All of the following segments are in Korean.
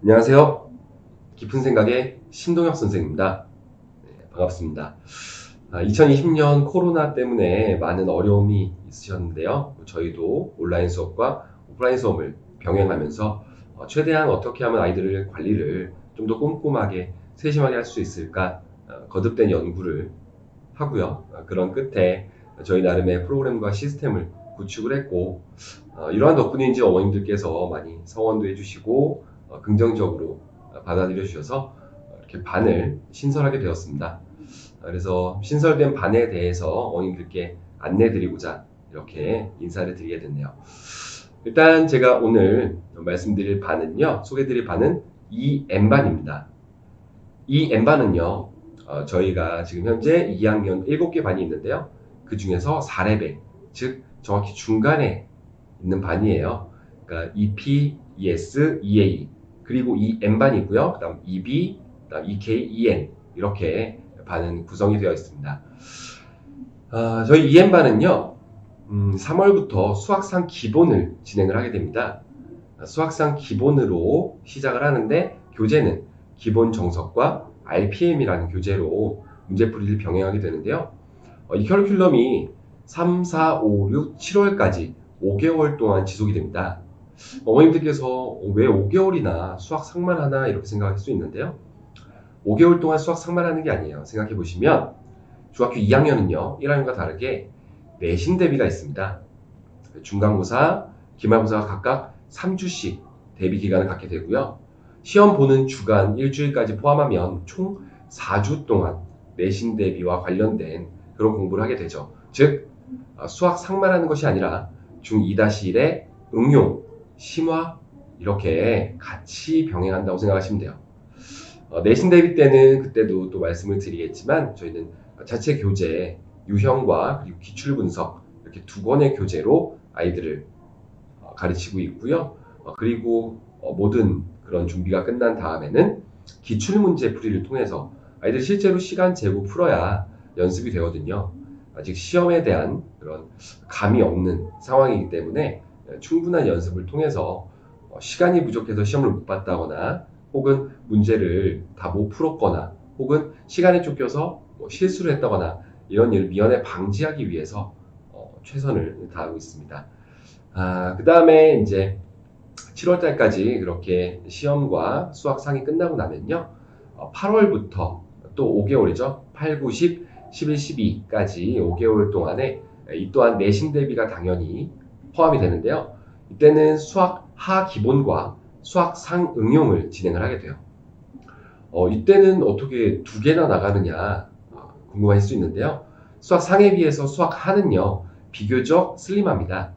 안녕하세요. 깊은 생각의 신동혁 선생입니다. 반갑습니다. 2020년 코로나 때문에 많은 어려움이 있으셨는데요. 저희도 온라인 수업과 오프라인 수업을 병행하면서 최대한 어떻게 하면 아이들을 관리를 좀 더 꼼꼼하게 세심하게 할 수 있을까 거듭된 연구를 하고요. 그런 끝에 저희 나름의 프로그램과 시스템을 구축을 했고 이러한 덕분인지 어머님들께서 많이 성원도 해주시고 긍정적으로 받아들여 주셔서 이렇게 반을 신설하게 되었습니다. 그래서 신설된 반에 대해서 어머님들께 안내드리고자 이렇게 인사를 드리게 됐네요. 일단 제가 오늘 말씀드릴 반은요, 소개드릴 반은 이 N반입니다. 이 N반은요, 저희가 지금 현재 2학년 7개 반이 있는데요. 그 중에서 4레벨, 즉 정확히 중간에 있는 반이에요. 그러니까 EP, ES, EA, 그리고 이 N반이고요. 그 다음 EB, 그 다음 EK, EN 이렇게 반은 구성이 되어 있습니다. 저희 EN반은요, 3월부터 수학상 기본을 진행을 하게 됩니다. 수학상 기본으로 시작을 하는데 교재는 기본 정석과 RPM이라는 교재로 문제풀이를 병행하게 되는데요. 이 커리큘럼이 3, 4, 5, 6, 7월까지 5개월 동안 지속이 됩니다. 어머님들께서 왜 5개월이나 수학상만 하나 이렇게 생각할 수 있는데요. 5개월 동안 수학상만 하는 게 아니에요. 생각해 보시면 중학교 2학년은요. 1학년과 다르게 내신 대비가 있습니다. 중간고사, 기말고사가 각각 3주씩 대비 기간을 갖게 되고요. 시험 보는 주간 일주일까지 포함하면 총 4주 동안 내신 대비와 관련된 그런 공부를 하게 되죠. 즉 수학 상만하는 것이 아니라 중2-1의 응용, 심화 이렇게 같이 병행한다고 생각하시면 돼요. 내신 대비 때는 그때도 또 말씀을 드리겠지만 저희는 자체 교재, 유형과 그리고 기출 분석 이렇게 두 권의 교재로 아이들을 가르치고 있고요. 그리고 모든 그런 준비가 끝난 다음에는 기출문제 풀이를 통해서 아이들이 실제로 시간 재고 풀어야 연습이 되거든요. 아직 시험에 대한 그런 감이 없는 상황이기 때문에 충분한 연습을 통해서 시간이 부족해서 시험을 못 봤다거나 혹은 문제를 다 못 풀었거나 혹은 시간에 쫓겨서 실수를 했다거나 이런 일을 미연에 방지하기 위해서 최선을 다하고 있습니다. 그 다음에 이제 7월달까지 그렇게 시험과 수학상이 끝나고 나면요. 8월부터 또 5개월이죠. 8, 9, 10, 11, 12까지 5개월 동안에 이 또한 내신 대비가 당연히 포함이 되는데요. 이때는 수학 하 기본과 수학 상 응용을 진행을 하게 돼요. 이때는 어떻게 두 개나 나가느냐 궁금하실 수 있는데요. 수학 상에 비해서 수학 하는요. 비교적 슬림합니다.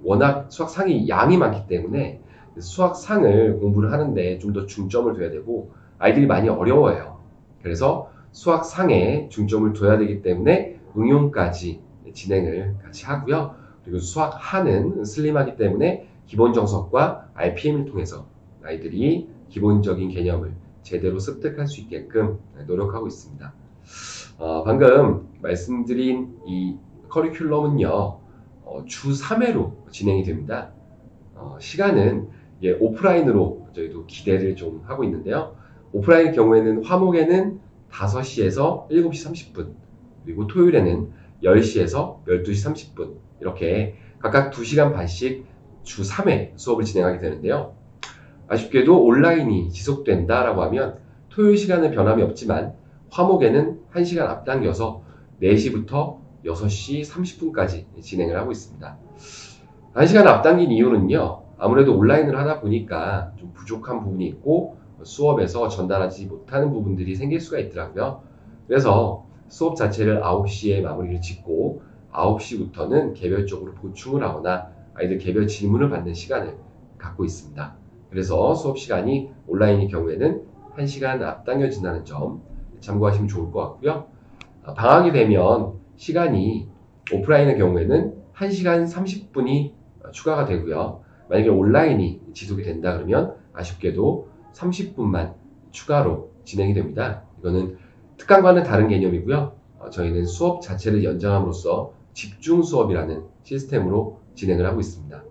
워낙 수학 상이 양이 많기 때문에 수학 상을 공부를 하는데 좀 더 중점을 둬야 되고 아이들이 많이 어려워해요. 그래서 수학 상에 중점을 둬야 되기 때문에 응용까지 진행을 같이 하고요. 그리고 수학 하는 슬림하기 때문에 기본 정석과 RPM을 통해서 아이들이 기본적인 개념을 제대로 습득할 수 있게끔 노력하고 있습니다. 방금 말씀드린 이 커리큘럼은요. 주 3회로 진행이 됩니다. 시간은 오프라인으로 저희도 기대를 좀 하고 있는데요. 오프라인 경우에는 화목에는 5시에서 7시 30분, 그리고 토요일에는 10시에서 12시 30분, 이렇게 각각 2시간 반씩 주 3회 수업을 진행하게 되는데요. 아쉽게도 온라인이 지속된다라고 하면 토요일 시간은 변함이 없지만 화목에는 1시간 앞당겨서 4시부터 6시 30분까지 진행을 하고 있습니다. 1시간 앞당긴 이유는요. 아무래도 온라인을 하다 보니까 좀 부족한 부분이 있고 수업에서 전달하지 못하는 부분들이 생길 수가 있더라고요. 그래서 수업 자체를 9시에 마무리를 짓고 9시부터는 개별적으로 보충을 하거나 아이들 개별 질문을 받는 시간을 갖고 있습니다. 그래서 수업 시간이 온라인의 경우에는 1시간 앞당겨진다는 점 참고하시면 좋을 것 같고요. 방학이 되면 시간이 오프라인의 경우에는 1시간 30분이 추가가 되고요. 만약에 온라인이 지속이 된다 그러면 아쉽게도 30분만 추가로 진행이 됩니다. 이거는 특강과는 다른 개념이고요. 저희는 수업 자체를 연장함으로써 집중 수업이라는 시스템으로 진행을 하고 있습니다.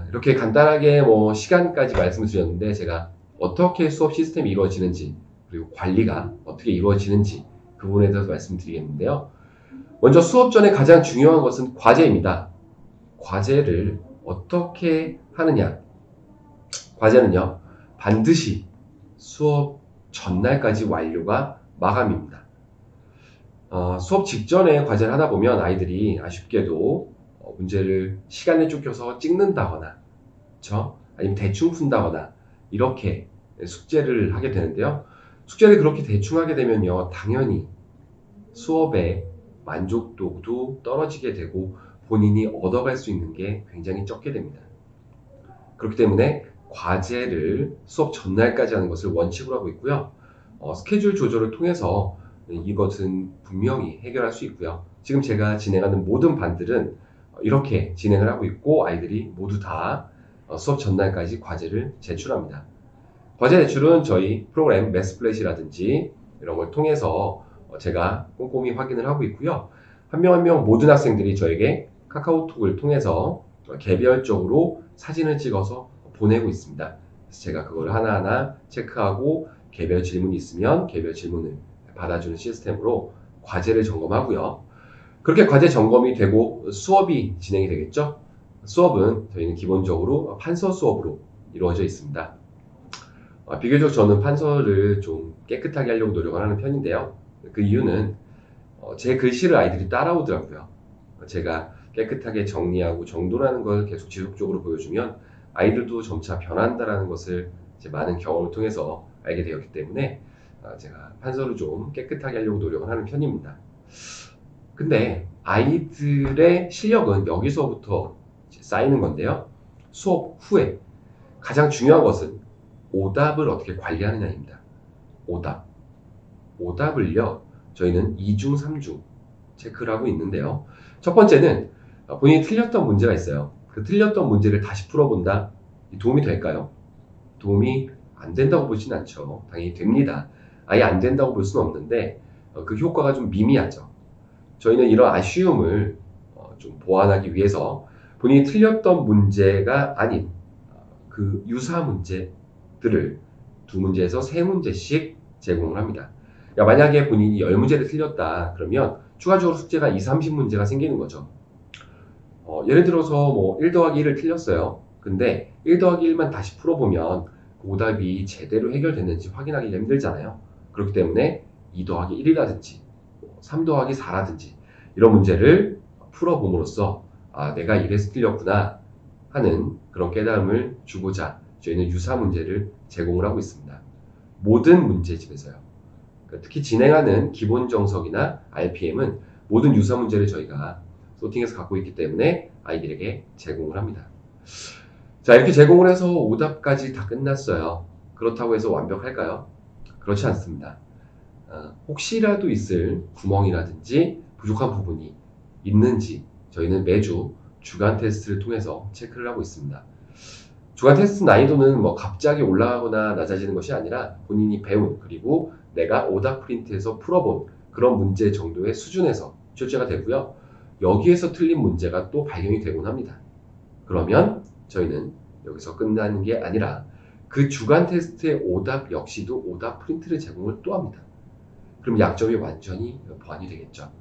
이렇게 간단하게 시간까지 말씀을 드렸는데 제가 어떻게 수업 시스템이 이루어지는지 그리고 관리가 어떻게 이루어지는지 그 부분에 대해서 말씀드리겠는데요. 먼저 수업 전에 가장 중요한 것은 과제입니다. 과제를 어떻게 하느냐. 과제는요, 반드시 수업 전날까지 완료가 마감입니다. 수업 직전에 과제를 하다 보면 아이들이 아쉽게도 문제를 시간에 쫓겨서 찍는다거나, 그렇죠? 아니면 대충 푼다거나 이렇게 숙제를 하게 되는데요. 숙제를 그렇게 대충 하게 되면요, 당연히 수업의 만족도도 떨어지게 되고 본인이 얻어갈 수 있는 게 굉장히 적게 됩니다. 그렇기 때문에 과제를 수업 전날까지 하는 것을 원칙으로 하고 있고요. 스케줄 조절을 통해서 이것은 분명히 해결할 수 있고요. 지금 제가 진행하는 모든 반들은 이렇게 진행을 하고 있고 아이들이 모두 다 수업 전날까지 과제를 제출합니다. 과제 제출은 저희 프로그램 매스플래시라든지 이런 걸 통해서 제가 꼼꼼히 확인을 하고 있고요. 한 명 한 명 모든 학생들이 저에게 카카오톡을 통해서 개별적으로 사진을 찍어서 보내고 있습니다. 그래서 제가 그걸 하나하나 체크하고 개별 질문이 있으면 개별 질문을 받아주는 시스템으로 과제를 점검하고요. 그렇게 과제 점검이 되고 수업이 진행이 되겠죠. 수업은 저희는 기본적으로 판서 수업으로 이루어져 있습니다. 비교적 저는 판서를 좀 깨끗하게 하려고 노력을 하는 편인데요. 그 이유는 제 글씨를 아이들이 따라오더라고요. 제가 깨끗하게 정리하고 정돈하는 걸 계속 지속적으로 보여주면 아이들도 점차 변한다는 것을 이제 많은 경험을 통해서 알게 되었기 때문에 제가 판서를 좀 깨끗하게 하려고 노력을 하는 편입니다. 근데 아이들의 실력은 여기서부터 쌓이는 건데요. 수업 후에 가장 중요한 것은 오답을 어떻게 관리하느냐입니다. 오답을요, 저희는 2중, 3중 체크를 하고 있는데요. 첫 번째는 본인이 틀렸던 문제가 있어요. 그 틀렸던 문제를 다시 풀어본다. 도움이 될까요? 도움이 안 된다고 보진 않죠. 당연히 됩니다. 아예 안 된다고 볼 수는 없는데 그 효과가 좀 미미하죠. 저희는 이런 아쉬움을 좀 보완하기 위해서 본인이 틀렸던 문제가 아닌 그 유사 문제들을 2문제에서 3문제씩 제공을 합니다. 만약에 본인이 10문제를 틀렸다 그러면 추가적으로 숙제가 30문제가 생기는 거죠. 예를 들어서 1 더하기 1을 틀렸어요. 근데 1 더하기 1만 다시 풀어보면 그 오답이 제대로 해결됐는지 확인하기가 힘들잖아요. 그렇기 때문에 2 더하기 1이라든지 3 더하기 4라든지 이런 문제를 풀어봄으로써 내가 이래서 틀렸구나 하는 그런 깨달음을 주고자 저희는 유사 문제를 제공을 하고 있습니다. 모든 문제집에서요. 특히 진행하는 기본 정석이나 RPM은 모든 유사 문제를 저희가 소팅해서 갖고 있기 때문에 아이들에게 제공을 합니다. 자, 이렇게 제공을 해서 오답까지 다 끝났어요. 그렇다고 해서 완벽할까요? 그렇지 않습니다. 혹시라도 있을 구멍이라든지 부족한 부분이 있는지 저희는 매주 주간 테스트를 통해서 체크를 하고 있습니다. 주간 테스트 난이도는 갑자기 올라가거나 낮아지는 것이 아니라 본인이 배운 그리고 내가 오답 프린트에서 풀어본 그런 문제 정도의 수준에서 출제가 되고요. 여기에서 틀린 문제가 또 발견이 되곤 합니다. 그러면 저희는 여기서 끝나는 게 아니라 그 주간 테스트의 오답 역시도 오답 프린트를 제공을 또 합니다. 그럼 약점이 완전히 보완이 되겠죠.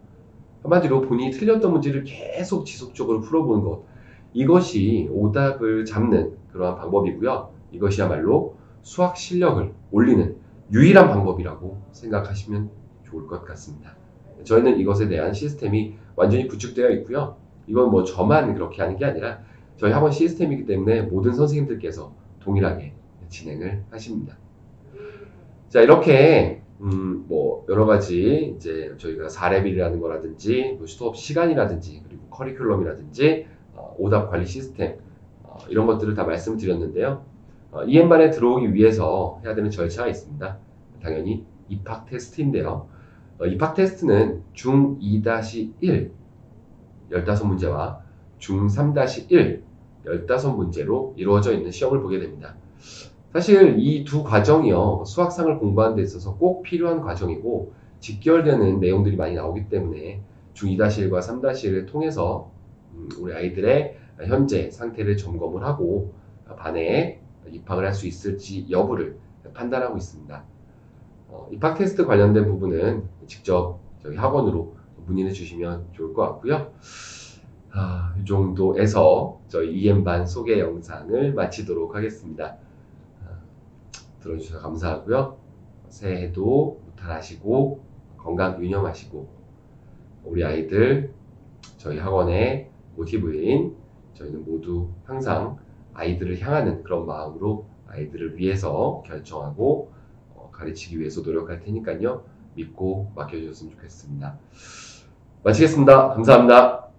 한마디로 본인이 틀렸던 문제를 계속 지속적으로 풀어보는 것, 이것이 오답을 잡는 그러한 방법이고요. 이것이야말로 수학 실력을 올리는 유일한 방법이라고 생각하시면 좋을 것 같습니다. 저희는 이것에 대한 시스템이 완전히 구축되어 있고요. 이건 저만 그렇게 하는 게 아니라 저희 학원 시스템이기 때문에 모든 선생님들께서 동일하게 진행을 하십니다. 자, 이렇게 여러 가지 이제 저희가 4레벨이라는 거라든지 수업 시간이라든지 그리고 커리큘럼이라든지 오답 관리 시스템 이런 것들을 다 말씀드렸는데요. EM반에 들어오기 위해서 해야 되는 절차가 있습니다. 당연히 입학 테스트인데요. 입학 테스트는 중 2-1 15문제와 중 3-1 15문제로 이루어져 있는 시험을 보게 됩니다. 사실 이 두 과정이요, 수학상을 공부하는 데 있어서 꼭 필요한 과정이고 직결되는 내용들이 많이 나오기 때문에 중 2-1과 3-1을 통해서 우리 아이들의 현재 상태를 점검을 하고 반에 입학을 할 수 있을지 여부를 판단하고 있습니다. 입학 테스트 관련된 부분은 직접 저희 학원으로 문의해 주시면 좋을 것 같고요. 이 정도에서 저희 EM반 소개 영상을 마치도록 하겠습니다. 들어주셔서 감사하고요. 새해도 무탈하시고 건강 유념하시고 우리 아이들 저희 학원의 모티브인 저희는 모두 항상 아이들을 향하는 그런 마음으로 아이들을 위해서 결정하고 가르치기 위해서 노력할 테니까요. 믿고 맡겨주셨으면 좋겠습니다. 마치겠습니다. 감사합니다.